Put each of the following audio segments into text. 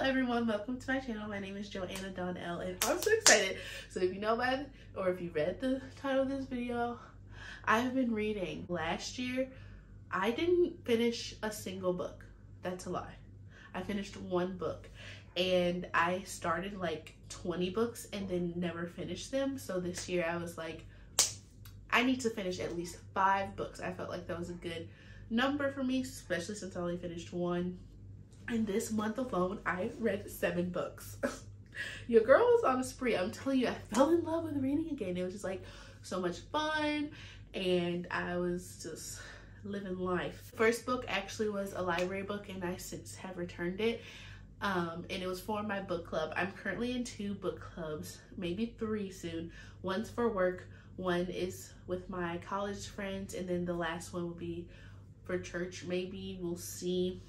everyone, welcome to my channel. My name is Joanna Donnell and I'm so excited. So if you know about it, or if you read the title of this video, I've been reading. Last year I didn't finish a single book. That's a lie. I finished one book and I started like 20 books and then never finished them. So this year I was like, I need to finish at least 5 books. I felt like that was a good number for me, especially since I only finished one. And this month alone, I read 7 books. Your girl was on a spree. I'm telling you, I fell in love with reading again. It was just like so much fun and I was just living life. First book actually was a library book and I since have returned it. And it was for my book club. I'm currently in 2 book clubs, maybe 3 soon. One's for work, one is with my college friends, and then the last one will be for church. Maybe we'll see.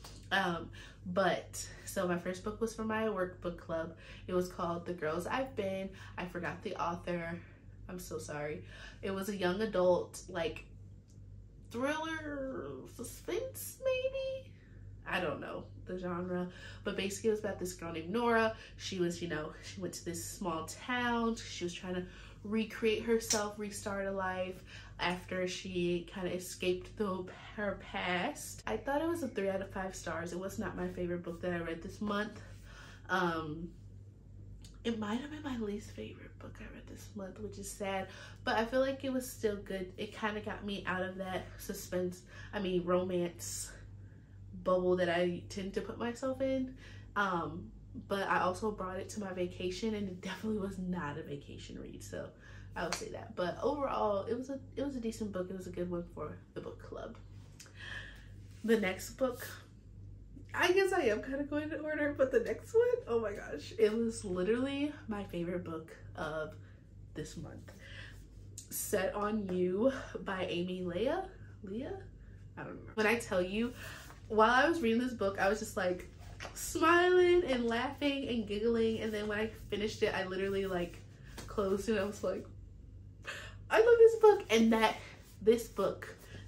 So my first book was for my work book club. It was called The Girls Ive Been. I forgot the author. I'm so sorry. It was a young adult, like, thriller, suspense, maybe? I don't know the genre, but basically it was about this girl named Youre. She was, she went to this small town. She was trying to recreate herself, restart a life after she kind of escaped her past. I thought it was a 3 out of 5 stars. It was not my favorite book that I read this month. It might have been my least favorite book I read this month, which is sad, but I feel like it was still good. It kind of got me out of that romance bubble that I tend to put myself in. But I also brought it to my vacation and it definitely was not a vacation read, so I would say that. But overall, it was a decent book. It was a good one for the book club. The next book, I guess I am kind of going in order, but the next one, oh my gosh, it was literally my favorite book of this month. Set on You by Amy Leah? I don't know. When I tell you, while I was reading this book, I was just like smiling and laughing and giggling, and then when I finished it, I literally like closed it. I was like, I love this book. And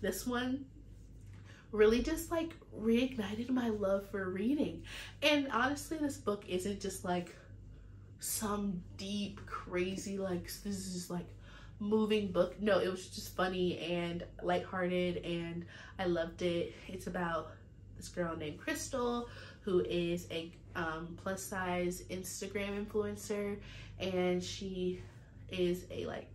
this one really just like reignited my love for reading. And honestly, this book isn't just like some deep crazy like this is like moving book. No, it was just funny and lighthearted and I loved it. It's about this girl named Crystal who is a plus size Instagram influencer, and she is a like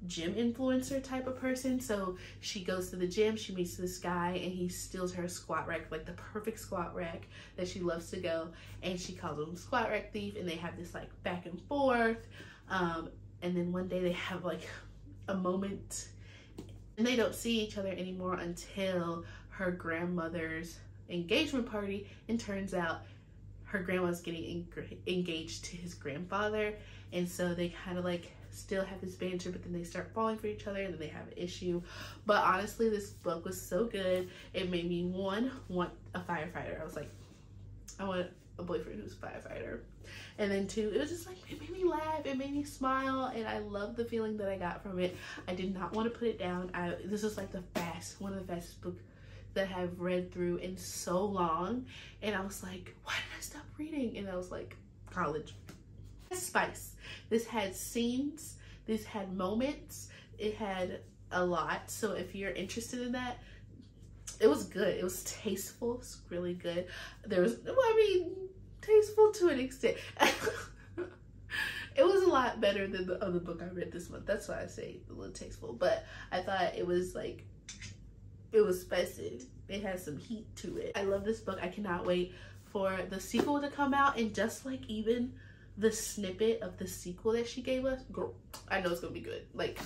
gym influencer type of person. So she goes to the gym, she meets this guy and he steals her squat rack, like the perfect squat rack that she loves to go, and she calls him squat rack thief, and they have this like back and forth, and then one day they have like a moment and they don't see each other anymore until her grandmother's engagement party, and turns out her grandma's getting engaged to his grandfather, and so they kind of like still have this banter, but then they start falling for each other and then they have an issue. But honestly, this book was so good. It made me want a firefighter. I was like, I want a boyfriend who's a firefighter. And then 2, it was just like, it made me laugh, it made me smile, and I love the feeling that I got from it. I did not want to put it down. This was like one of the fastest books that I've read through in so long, and I was like, why did I stop reading? And I was like, college. Spice. This had scenes, this had moments, it had a lot. So if you're interested in that, it was good. It was tasteful. It's really good. There was, well, I mean, tasteful to an extent. It was a lot better than the other book I read this month. That's why I say a little tasteful. But I thought it was like, it was spicy. It had some heat to it. I love this book. I cannot wait for the sequel to come out, and just like even the snippet of the sequel that she gave us, girl, I know it's gonna be good. Like,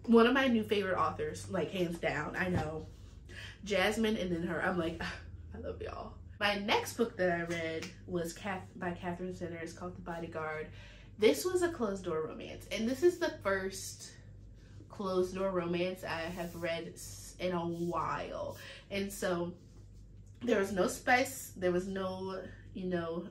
one of my new favorite authors, like hands down. I know, Jasmine and then her. I'm like, I love y'all. My next book that I read was by Catherine Center. It's called The Bodyguard. This was a closed door romance, and this is the first closed door romance I have read in a while. And so there was no spice, there was no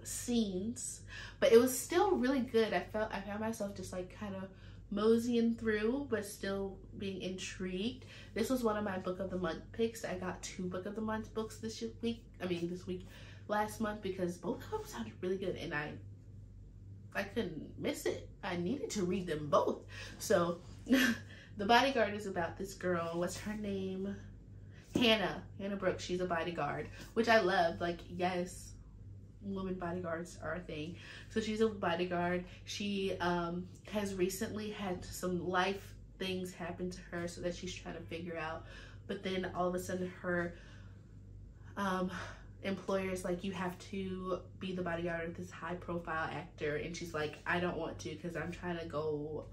scenes, but it was still really good. I found myself just like kind of moseying through but still being intrigued. This was one of my book of the month picks. I got 2 book of the month books this week, last month because both of them sounded really good, and I couldn't miss it. I needed to read them both. So The Bodyguard is about this girl. What's her name? Hannah Brooks. She's a bodyguard, which I love. Like, yes, women bodyguards are a thing. So she's a bodyguard. She has recently had some life things happen to her, so that she's trying to figure out. But then all of a sudden her employer's like, you have to be the bodyguard of this high profile actor, and she's like, I don't want to because I'm trying to go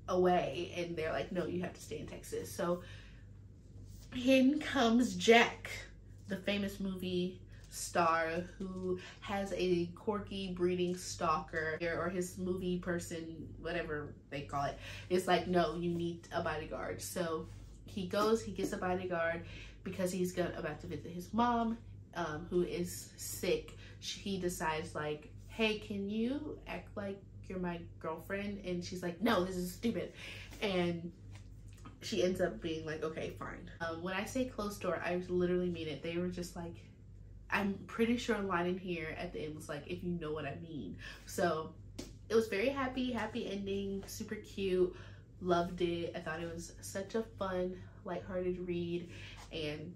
away, and they're like, no, you have to stay in Texas. So in comes Jack, the famous movie star who has a quirky breeding stalker, or his movie person, whatever they call it. It's like, no, you need a bodyguard. So he goes, he gets a bodyguard because he's about to visit his mom, who is sick. He decides like, hey, can you act like you're my girlfriend? And she's like, no, this is stupid. And she ends up being like, okay, fine. When I say closed door, I literally mean it. They were just like, I'm pretty sure a line in here at the end was like, if you know what I mean. So it was very happy ending, super cute, loved it. I thought it was such a fun, lighthearted read, and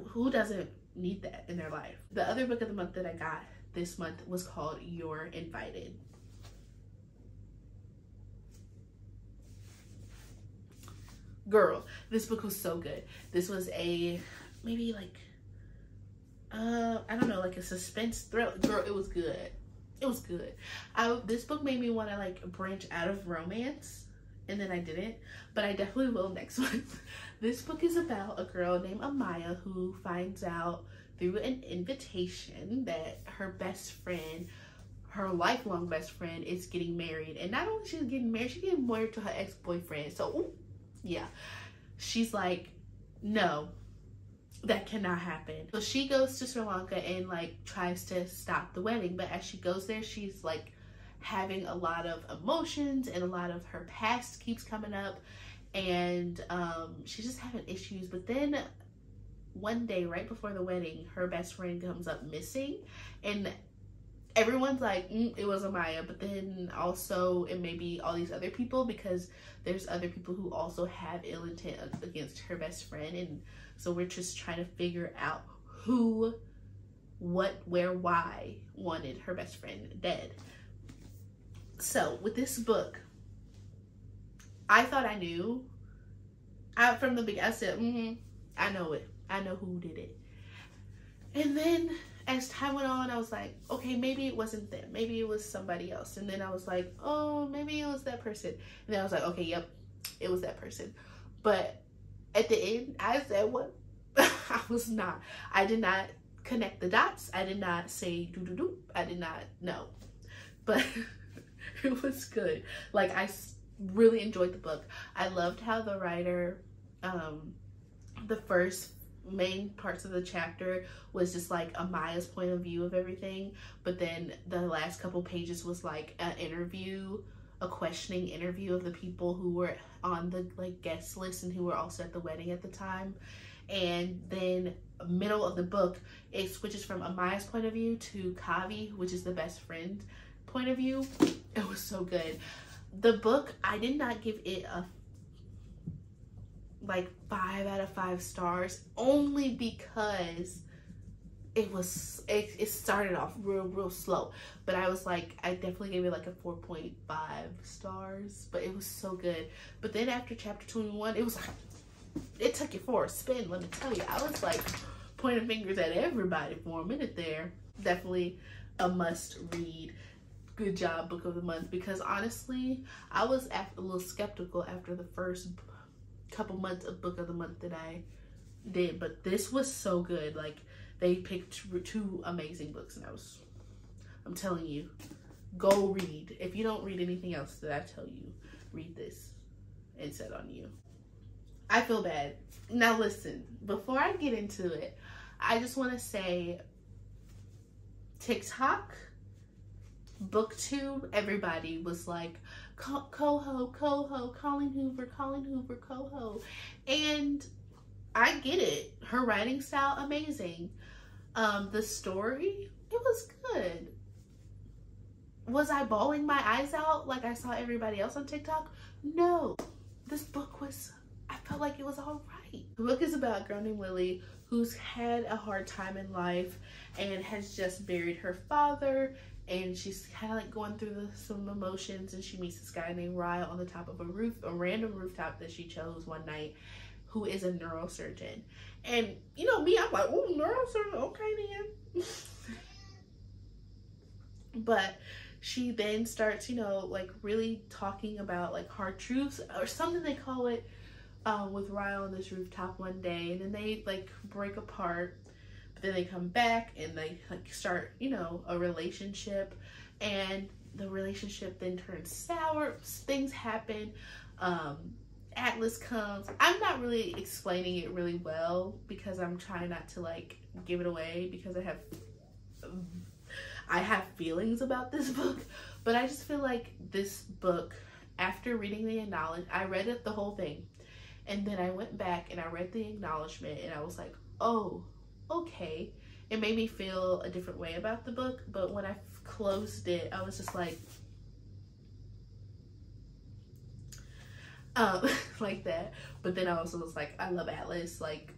who doesn't need that in their life? The other book of the month that I got this month was called You're Invited. Girl, this book was so good. This was a, maybe like, I don't know, like a suspense thriller. Girl, it was good. It was good. This book made me want to like branch out of romance, and then I didn't, but I definitely will next month. This book is about a girl named Amaya who finds out through an invitation that her best friend, her lifelong best friend, is getting married. And not only she's getting married, she's getting married to her ex-boyfriend. So, ooh, yeah, she's like, no, that cannot happen. So she goes to Sri Lanka and like tries to stop the wedding. But as she goes there, she's like having a lot of emotions, and a lot of her past keeps coming up, and she's just having issues. But then one day right before the wedding, her best friend comes up missing, and everyone's like, it was Amaya, but then also it may be all these other people, because there's other people who also have ill intent against her best friend. And so we're just trying to figure out who, what, where, why wanted her best friend dead. So with this book, I thought I knew. From the beginning, I said, I know it. I know who did it. And then as time went on, I was like, okay, maybe it wasn't them. Maybe it was somebody else. And then I was like, oh, maybe it was that person. And then I was like, okay, yep, it was that person. But at the end, I said, what? I did not connect the dots. I did not say do-do-do. I did not know. But it was good. Like, I really enjoyed the book. I loved how the writer, the first main parts of the chapter was just like Amaya's point of view of everything, but then the last couple pages was like an interview, a questioning interview of the people who were on the like guest list and who were also at the wedding at the time. And then middle of the book, it switches from Amaya's point of view to Kavi, which is the best friend point of view. It was so good. The book, I did not give it a like 5 out of 5 stars, only because it started off real slow. But I was like, I definitely gave it like a 4.5 stars, but it was so good. But then after chapter 21, it was like, it took it for a spin, let me tell you. I was like pointing fingers at everybody for a minute there. Definitely a must read. Good job, book of the month, because honestly, I was a little skeptical after the first couple months of book of the month that I did, but this was so good. Like, they picked 2 amazing books, and I'm telling you, go read. If you don't read anything else that I tell you, read this and set on you. I feel bad. Now listen, before I get into it, I just want to say TikTok, BookTube, everybody was like, Coho, Colleen Hoover, Coho. And I get it. Her writing style, amazing. The story, it was good. Was I bawling my eyes out like I saw everybody else on TikTok? No. This book was, I felt like it was all right. The book is about a girl named Lily who's had a hard time in life and has just buried her father, and she's kind of like going through some emotions, and she meets this guy named Ryle on the top of a random rooftop that she chose one night, who is a neurosurgeon. And you know me, I'm like, oh, neurosurgeon, okay then. But she then starts, you know, like really talking about like hard truths or something they call it, with Ryle on this rooftop one day, and then they like break apart, but then they come back and they like start, you know, a relationship, and the relationship then turns sour. Things happen. Atlas comes. I'm not really explaining it really well because I'm trying not to like give it away, because I have feelings about this book, but I just feel like this book, after reading the acknowledgement, I read it the whole thing, and then I went back and I read the acknowledgement, and I was like, oh, okay. It made me feel a different way about the book, but when I closed it, I was just like, like that. But then I also was like, I love Atlas, like,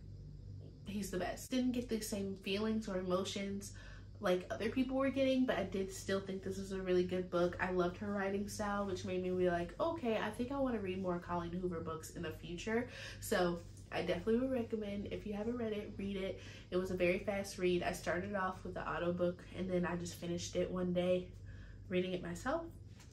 he's the best. Didn't get the same feelings or emotions like other people were getting, but I did still think this was a really good book. I loved her writing style, which made me be like, okay, I think I want to read more Colleen Hoover books in the future. So I definitely would recommend, if you haven't read it, read it. It was a very fast read. I started off with the audiobook, and then I just finished it one day reading it myself.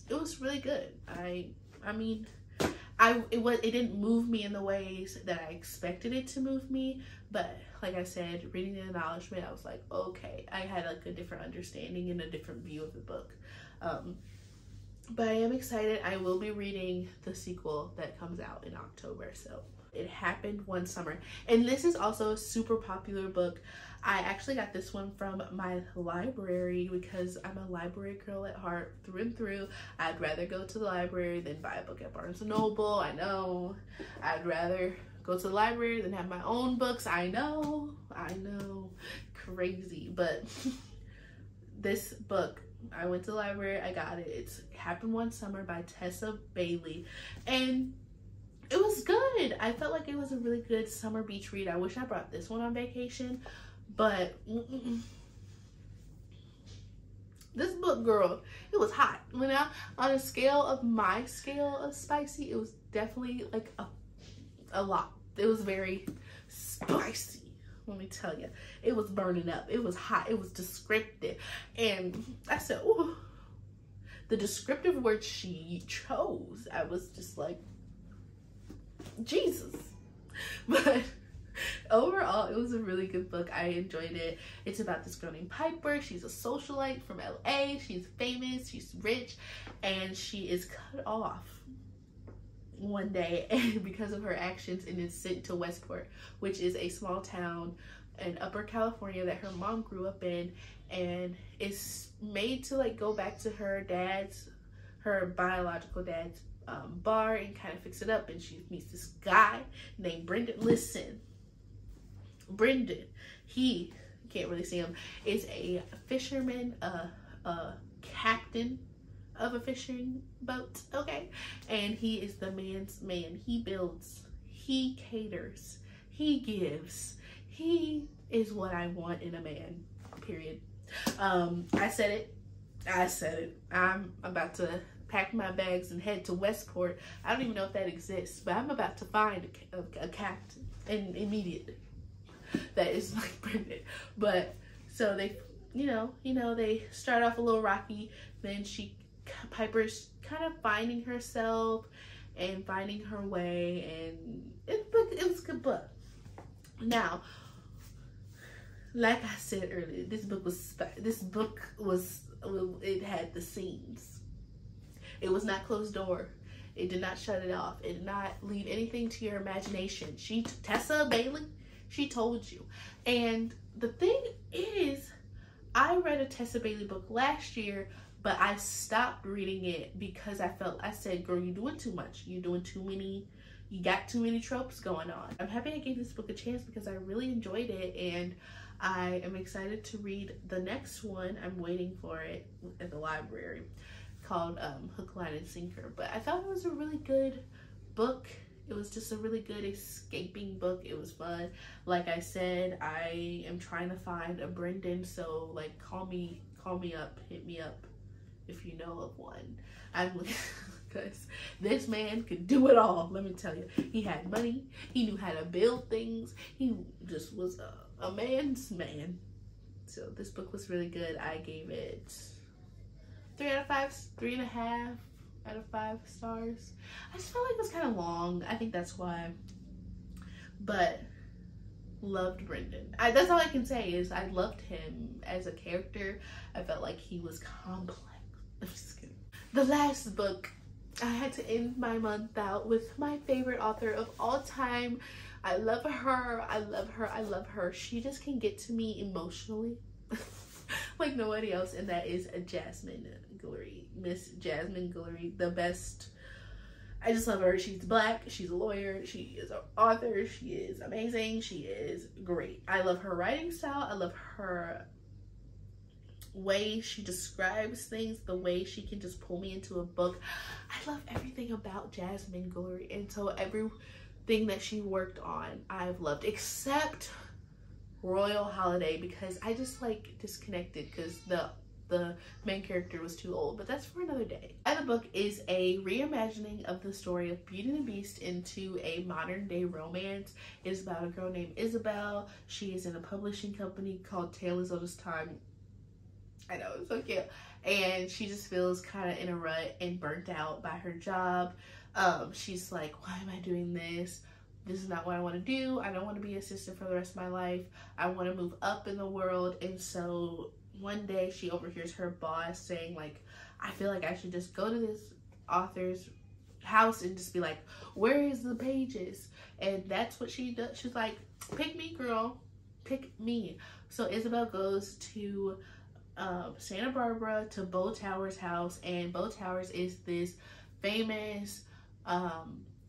It was really good. I mean, it didn't move me in the ways that I expected it to move me, but like I said, reading the acknowledgement, I was like, okay, I had like a different understanding and a different view of the book. But I am excited. I will be reading the sequel that comes out in October. So It Happened One Summer, and this is also a super popular book. I actually got this one from my library because I'm a library girl at heart through and through. I'd rather go to the library than buy a book at Barnes & Noble. I know. I'd rather go to the library than have my own books. I know. Crazy. But this book, I went to the library, I got it. It's Happened One Summer by Tessa Bailey. And it was good. I felt like it was a really good summer beach read. I wish I brought this one on vacation. But this book, girl, it was hot. When I, on a scale of my scale of spicy, it was definitely like a lot. It was very spicy. Let me tell you, it was burning up. It was hot. It was descriptive. And I said, ooh, the descriptive word she chose, I was just like, Jesus. But overall, it was a really good book. I enjoyed it. It's about this girl named Piper. She's a socialite from LA. She's famous, she's rich, and she is cut off one day because of her actions, and is sent to Westport, which is a small town in Upper California that her mom grew up in, and is made to like go back to her biological dad's bar and kind of fix it up. And she meets this guy named Brendan. Listen, Brendan, he, can't really see him, is a fisherman, a captain of a fishing boat, okay? And he is the man's man. He builds, he caters, he gives. He is what I want in a man, period. I said it. I'm about to pack my bags and head to Westport. I don't even know if that exists, but I'm about to find a captain, and immediately that is like Brendan. But so they, you know, they start off a little rocky. Then Piper's kind of finding herself and finding her way, and it was a good book. Now, like I said earlier, this book was it had the scenes. It was not closed door. It did not shut it off. It did not leave anything to your imagination. Tessa Bailey, she told you. And the thing is, I read a Tessa Bailey book last year, but I stopped reading it because I said, girl, you're doing too much. You're doing too many, you got too many tropes going on. I'm happy I gave this book a chance because I really enjoyed it, and I am excited to read the next one. I'm waiting for it at the library, called Hook, Line, and Sinker. But I thought it was a really good book. It was just a really good escaping book. It was fun. Like I said, I am trying to find a Brendan, so like call me up, hit me up if you know of one. I'm because this man could do it all. Let me tell you, he had money, he knew how to build things, he just was a man's man. So this book was really good. I gave it 3 out of 5, 3.5 out of 5 stars. I just felt like it was kind of long. I think that's why. But loved Brendan. That's all I can say is I loved him as a character. I felt like he was complex. I'm just kidding. The last book, I had to end my month out with my favorite author of all time. I love her. I love her. I love her. She just can get to me emotionally like nobody else, and that is Jasmine Glory. Miss Jasmine Glory, the best. I just love her. She's Black, she's a lawyer, she is an author, she is amazing, she is great. I love her writing style. I love her way she describes things, the way she can just pull me into a book. I love everything about Jasmine Glory, and so everything that she worked on I've loved, except Royal Holiday, because I just like disconnected because the main character was too old, but that's for another day. The book is a reimagining of the story of Beauty and the Beast into a modern day romance. It is about a girl named Isabel. She is in a publishing company called Tale as Old as Time. I know, it's so cute. And she just feels kind of in a rut and burnt out by her job. She's like, why am I doing this? This is not what I want to do. I don't want to be an assistant for the rest of my life. I want to move up in the world. And so one day she overhears her boss saying like, I feel like I should just go to this author's house and just be like, where is the pages? And that's what she does. She's like, pick me, girl, pick me. So Isabel goes to Santa Barbara to Bo Towers' house, and Bo Towers is this famous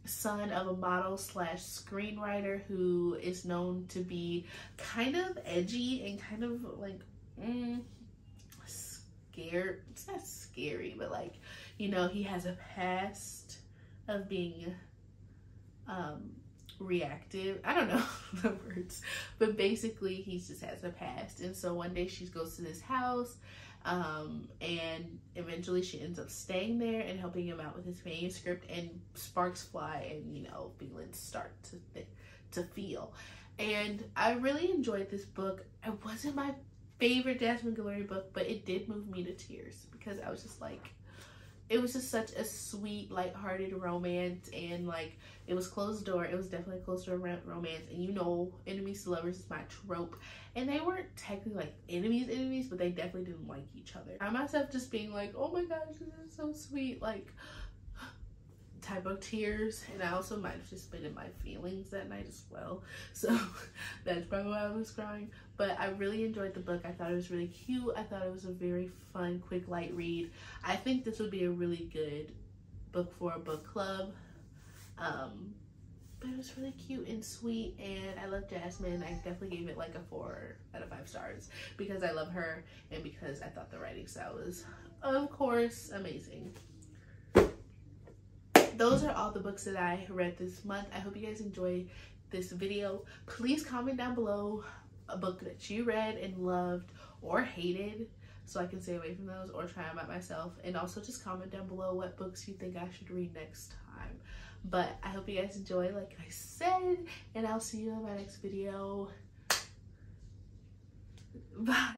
son of a model slash screenwriter who is known to be kind of edgy and kind of like scared. It's not scary, but like, you know, he has a past of being reactive. I don't know the words, but basically he just has a past. And so one day she goes to this house, and eventually she ends up staying there and helping him out with his manuscript, and sparks fly, and you know, feelings start to feel. And I really enjoyed this book. It wasn't my favorite Jasmine Glory book, but it did move me to tears because I was just like, it was just such a sweet, lighthearted romance, and like, it was closed door. It was definitely a closed door romance, and you know, enemies to lovers is my trope, and they weren't technically like enemies, but they definitely didn't like each other. I myself just being like, oh my gosh, this is so sweet, like type of tears. And I also might have just been in my feelings that night as well, so that's probably why I was crying. But I really enjoyed the book. I thought it was really cute. I thought it was a very fun, quick, light read. I think this would be a really good book for a book club. But it was really cute and sweet, and I love Jasmine. I definitely gave it like a 4 out of 5 stars because I love her and because I thought the writing style was, of course, amazing. Those are all the books that I read this month. I hope you guys enjoyed this video. Please comment down below a book that you read and loved or hated, so I can stay away from those or try them out myself. And also just comment down below what books you think I should read next time. But I hope you guys enjoy, like I said, and I'll see you in my next video. Bye.